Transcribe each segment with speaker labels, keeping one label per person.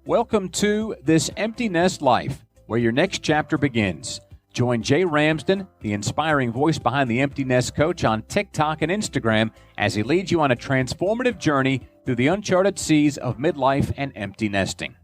Speaker 1: Welcome to This Empty Nest Life, where your next chapter begins. Join Jay Ramsden, the inspiring voice behind the Empty Nest Coach on TikTok and Instagram, as he leads you on a transformative journey through the uncharted seas of midlife and empty nesting.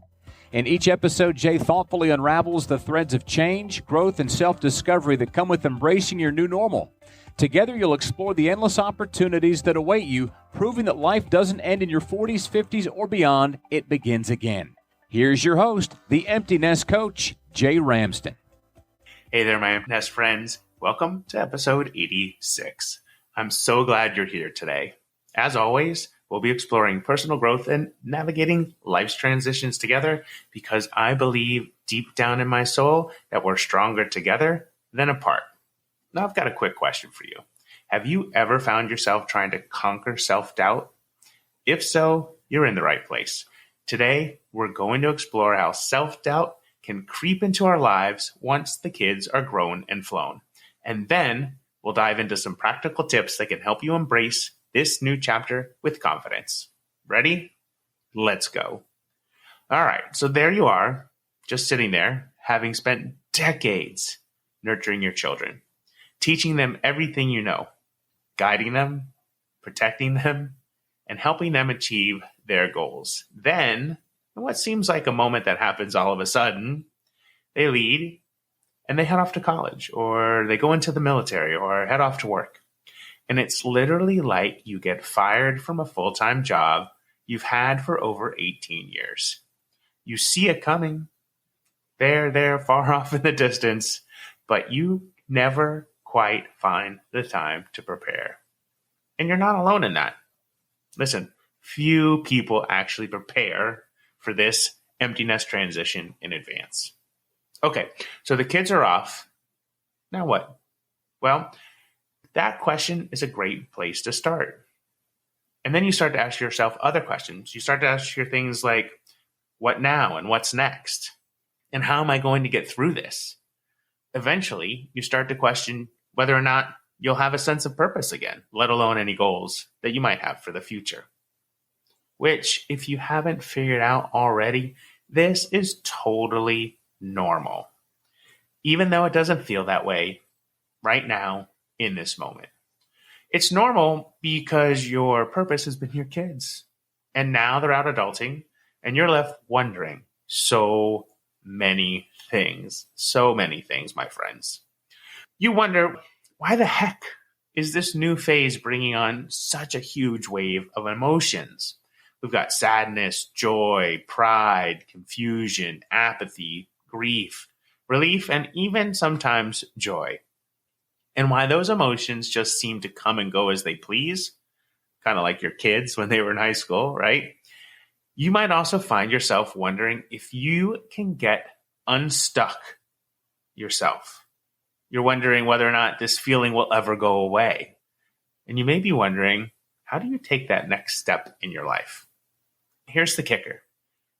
Speaker 1: In each episode, Jay thoughtfully unravels the threads of change, growth, and self-discovery that come with embracing your new normal. Together, you'll explore the endless opportunities that await you, proving that life doesn't end in your 40s, 50s, or beyond. It begins again. Here's your host, the Empty Nest Coach, Jay Ramsden.
Speaker 2: Hey there, my Nest friends. Welcome to episode 86. I'm so glad you're here today. As always, we'll be exploring personal growth and navigating life's transitions together because I believe deep down in my soul that we're stronger together than apart. Now, I've got a quick question for you. Have you ever found yourself trying to conquer self-doubt? If so, you're in the right place. Today, we're going to explore how self-doubt can creep into our lives once the kids are grown and flown. And then we'll dive into some practical tips that can help you embrace this new chapter with confidence. Ready? Let's go. All right, so there you are, just sitting there, having spent decades nurturing your children, teaching them everything you know, guiding them, protecting them, and helping them achieve their goals. Then, in what seems like a moment that happens all of a sudden, they lead and they head off to college, or they go into the military, or head off to work. And it's literally like you get fired from a full-time job you've had for over 18 years. You see it coming. They're far off in the distance, but you never quite find the time to prepare. And you're not alone in that. Listen, few people actually prepare for this empty nest transition in advance. Okay, so the kids are off. Now what? Well, that question is a great place to start. And then you start to ask yourself other questions. You start to ask your things like, what now and what's next? And how am I going to get through this? Eventually, you start to question whether or not you'll have a sense of purpose again, let alone any goals that you might have for the future. Which, if you haven't figured out already, this is totally normal. Even though it doesn't feel that way right now in this moment. It's normal because your purpose has been your kids. And now they're out adulting and you're left wondering so many things, my friends. You wonder, why the heck is this new phase bringing on such a huge wave of emotions? We've got sadness, joy, pride, confusion, apathy, grief, relief, and even sometimes joy. And why those emotions just seem to come and go as they please, kind of like your kids when they were in high school, right? You might also find yourself wondering if you can get unstuck yourself. You're wondering whether or not this feeling will ever go away. And you may be wondering, how do you take that next step in your life? Here's the kicker.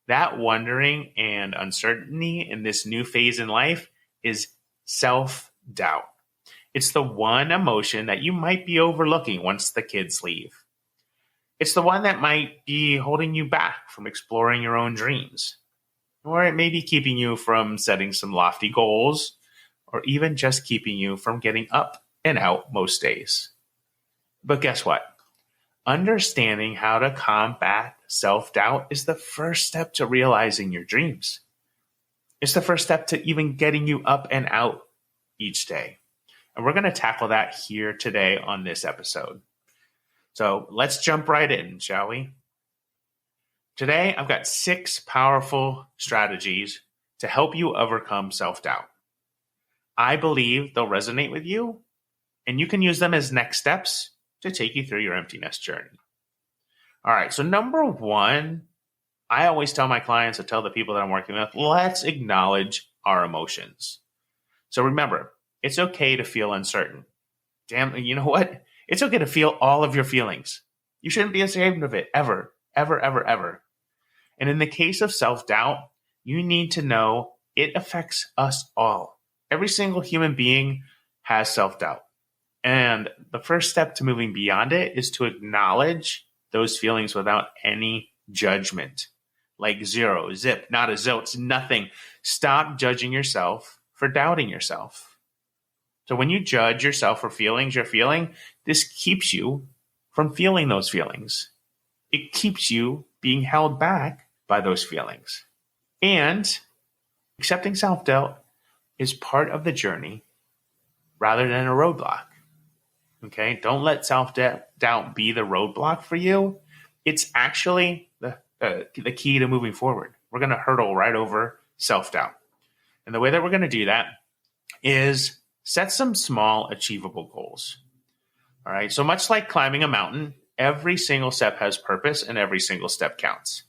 Speaker 2: That wondering and uncertainty in this new phase in life is self-doubt. It's the one emotion that you might be overlooking once the kids leave. It's the one that might be holding you back from exploring your own dreams. Or it may be keeping you from setting some lofty goals, or even just keeping you from getting up and out most days. But guess what? Understanding how to combat self-doubt is the first step to realizing your dreams. It's the first step to even getting you up and out each day. And we're going to tackle that here today on this episode. So let's jump right in, shall we? Today, I've got 6 powerful strategies to help you overcome self-doubt. I believe they'll resonate with you, and you can use them as next steps to take you through your empty nest journey. All right, so number 1, I always tell my clients, I tell the people that I'm working with, let's acknowledge our emotions. So remember, it's okay to feel uncertain. Damn, you know what? It's okay to feel all of your feelings. You shouldn't be ashamed of it, ever, ever, ever, ever. And in the case of self-doubt, you need to know it affects us all. Every single human being has self-doubt. And the first step to moving beyond it is to acknowledge those feelings without any judgment. like zero, zip, not a zilch, nothing. Stop judging yourself for doubting yourself. So when you judge yourself for feelings you're feeling, this keeps you from feeling those feelings. It keeps you being held back by those feelings. And accepting self-doubt is part of the journey rather than a roadblock. Okay? Don't let self-doubt be the roadblock for you. It's actually the key to moving forward. We're going to hurdle right over self-doubt. And the way that we're going to do that is set some small achievable goals. All right. So much like climbing a mountain, every single step has purpose and every single step counts.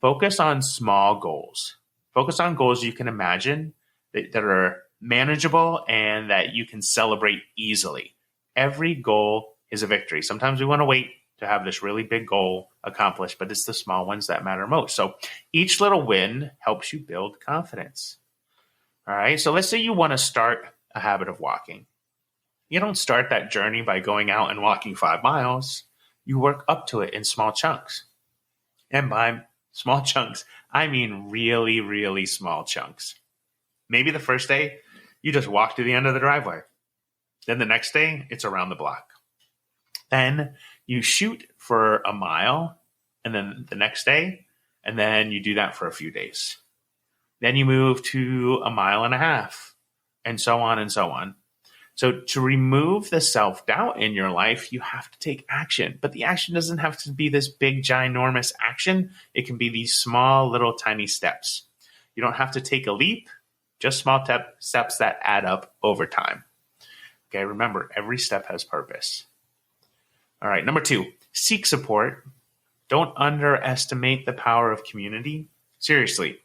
Speaker 2: Focus on small goals. Focus on goals you can imagine that are manageable and that you can celebrate easily. Every goal is a victory. Sometimes we want to wait to have this really big goal accomplished, but it's the small ones that matter most. So each little win helps you build confidence. All right. So let's say you want to start a habit of walking. You don't start that journey by going out and walking 5 miles. You work up to it in small chunks. And by small chunks, I mean really, really small chunks. Maybe the first day, you just walk to the end of the driveway. Then the next day, it's around the block. Then you shoot for a mile, and then the next day, and then you do that for a few days. Then you move to a mile and a half, and so on and so on. So to remove the self-doubt in your life, you have to take action. But the action doesn't have to be this big, ginormous action. It can be these small, little, tiny steps. You don't have to take a leap, just small steps that add up over time. Okay, remember, every step has purpose. All right, number 2, seek support. Don't underestimate the power of community. Seriously,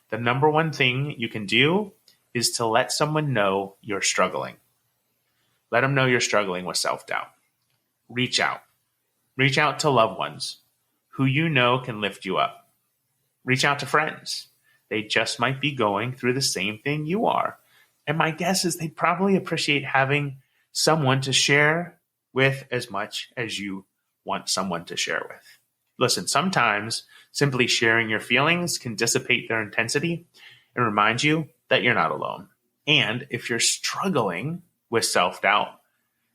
Speaker 2: the number one thing you can do is to let someone know you're struggling. Let them know you're struggling with self-doubt. Reach out. Reach out to loved ones who you know can lift you up. Reach out to friends. They just might be going through the same thing you are. And my guess is they probably appreciate having someone to share with as much as you want someone to share with. Listen, sometimes simply sharing your feelings can dissipate their intensity and remind you that you're not alone. And if you're struggling with self-doubt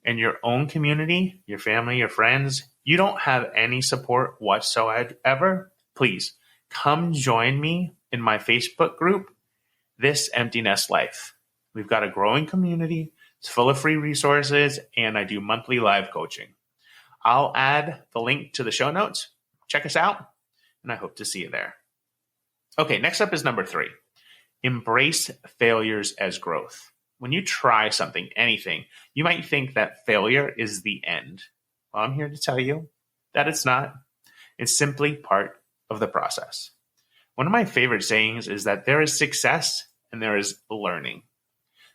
Speaker 2: in your own community, your family, your friends, you don't have any support whatsoever, please come join me in my Facebook group, This Empty Nest Life. We've got a growing community. It's full of free resources, and I do monthly live coaching. I'll add the link to the show notes. Check us out, and I hope to see you there. Okay, next up is number 3. Embrace failures as growth. When you try something, anything, you might think that failure is the end. Well, I'm here to tell you that it's not. It's simply part of the process. One of my favorite sayings is that there is success and there is learning.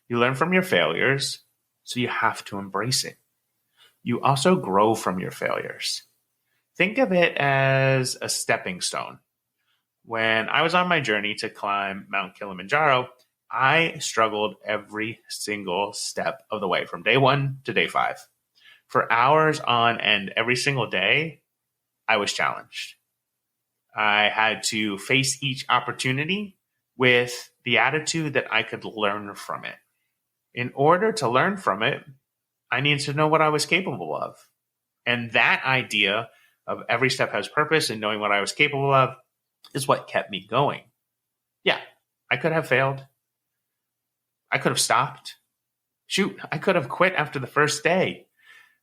Speaker 2: You learn from your failures, so you have to embrace it. You also grow from your failures. Think of it as a stepping stone. When I was on my journey to climb Mount Kilimanjaro, I struggled every single step of the way from day 1 to day 5. For hours on end, every single day, I was challenged. I had to face each opportunity with the attitude that I could learn from it. In order to learn from it, I needed to know what I was capable of. And that idea of every step has purpose and knowing what I was capable of is what kept me going. Yeah, I could have failed. I could have stopped. Shoot, I could have quit after the first day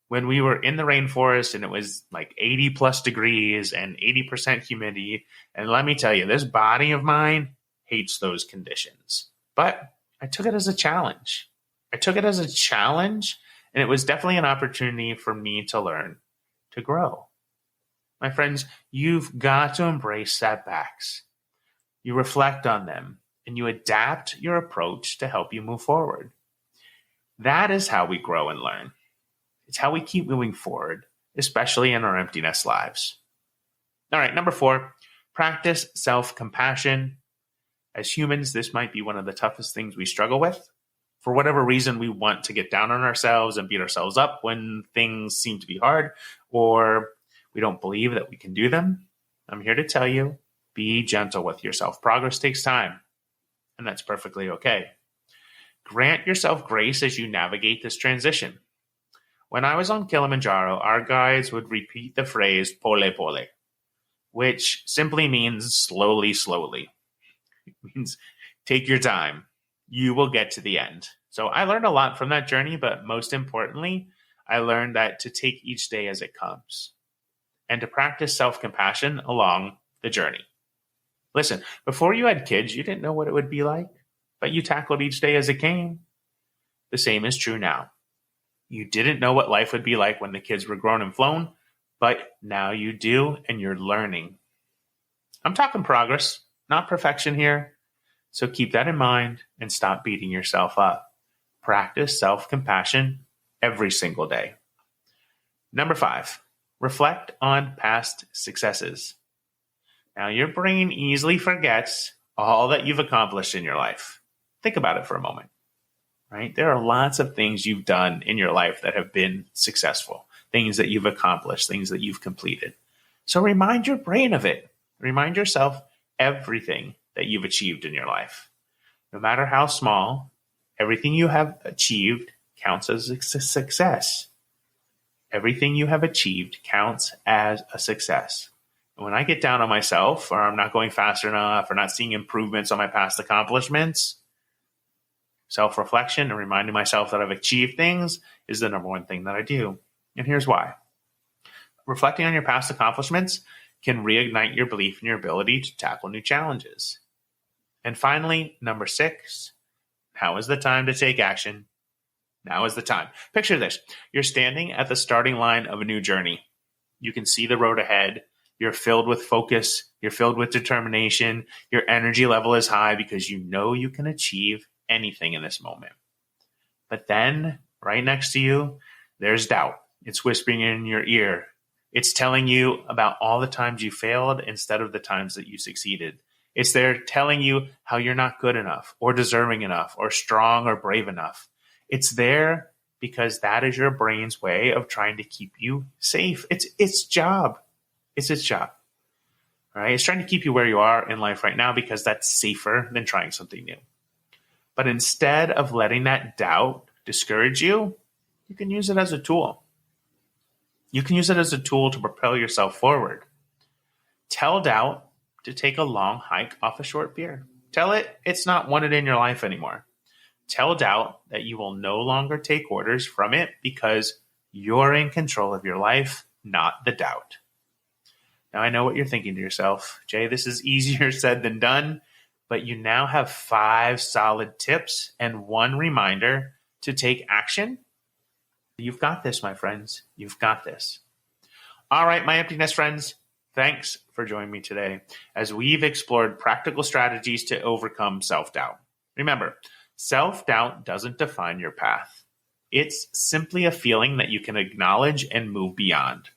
Speaker 2: when we were in the rainforest and it was like 80 plus degrees and 80% humidity. And let me tell you, this body of mine hates those conditions. But I took it as a challenge. And it was definitely an opportunity for me to learn, to grow. My friends, you've got to embrace setbacks. You reflect on them and you adapt your approach to help you move forward. That is how we grow and learn. It's how we keep moving forward, especially in our empty nest lives. All right, number 4, practice self-compassion. As humans, this might be one of the toughest things we struggle with. For whatever reason, we want to get down on ourselves and beat ourselves up when things seem to be hard, or we don't believe that we can do them. I'm here to tell you Be gentle with yourself. Progress takes time, and that's perfectly okay. Grant yourself grace as you navigate this transition. When I was on Kilimanjaro, our guides would repeat the phrase pole pole, which simply means slowly, slowly. It means take your time. You will get to the end. So I learned a lot from that journey, but most importantly, I learned that to take each day as it comes and to practice self-compassion along the journey. Listen, before you had kids, you didn't know what it would be like, but you tackled each day as it came. The same is true now. You didn't know what life would be like when the kids were grown and flown, but now you do, and you're learning. I'm talking progress, not perfection here. So keep that in mind and stop beating yourself up. Practice self-compassion every single day. Number 5, reflect on past successes. Now, your brain easily forgets all that you've accomplished in your life. Think about it for a moment, right? There are lots of things you've done in your life that have been successful, things that you've accomplished, things that you've completed. So remind your brain of it. Remind yourself everything that you've achieved in your life. No matter how small, everything you have achieved counts as a success. Everything you have achieved counts as a success. And when I get down on myself, or I'm not going fast enough, or not seeing improvements on my past accomplishments, self-reflection and reminding myself that I've achieved things is the number one thing that I do. And here's why. Reflecting on your past accomplishments can reignite your belief in your ability to tackle new challenges. And finally, number 6, now is the time to take action. Now is the time. Picture this. You're standing at the starting line of a new journey. You can see the road ahead. You're filled with focus. You're filled with determination. Your energy level is high because you know you can achieve anything in this moment. But then, right next to you, there's doubt. It's whispering in your ear. It's telling you about all the times you failed instead of the times that you succeeded. It's there telling you how you're not good enough or deserving enough or strong or brave enough. It's there because that is your brain's way of trying to keep you safe. It's its job. It's its job. All right? It's trying to keep you where you are in life right now because that's safer than trying something new. But instead of letting that doubt discourage you, you can use it as a tool. You can use it as a tool to propel yourself forward. Tell doubt to take a long hike off a short pier. Tell it it's not wanted in your life anymore. Tell doubt that you will no longer take orders from it because you're in control of your life, not the doubt. Now, I know what you're thinking to yourself. Jay, this is easier said than done, but you now have 5 solid tips and 1 reminder to take action. You've got this, my friends. You've got this. All right, my empty nest friends, thanks for joining me today as we've explored practical strategies to overcome self-doubt. Remember, self-doubt doesn't define your path. It's simply a feeling that you can acknowledge and move beyond.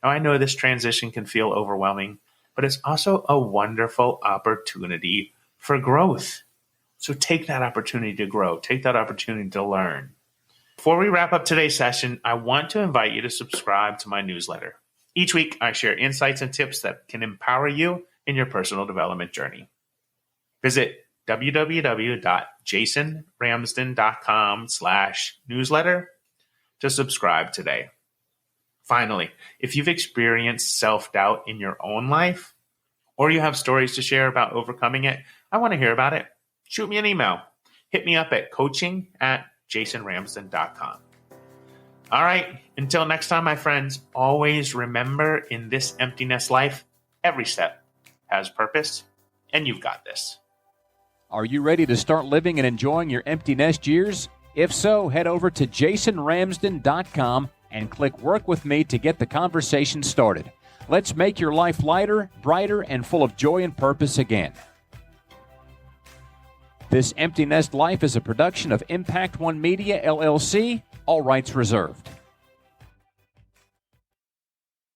Speaker 2: Now, I know this transition can feel overwhelming, but it's also a wonderful opportunity for growth. So take that opportunity to grow. Take that opportunity to learn. Before we wrap up today's session, I want to invite you to subscribe to my newsletter. Each week, I share insights and tips that can empower you in your personal development journey. Visit www.jasonramsden.com/newsletter to subscribe today. Finally, if you've experienced self-doubt in your own life, or you have stories to share about overcoming it, I want to hear about it. Shoot me an email. Hit me up at coaching@jasonramsden.com. All right, until next time, my friends, always remember in this empty nest life, every step has purpose, and you've got this.
Speaker 1: Are you ready to start living and enjoying your empty nest years? If so, head over to jasonramsden.com and click Work with Me to get the conversation started. Let's make your life lighter, brighter, and full of joy and purpose again. This Empty Nest Life is a production of Impact One Media, LLC. All rights reserved.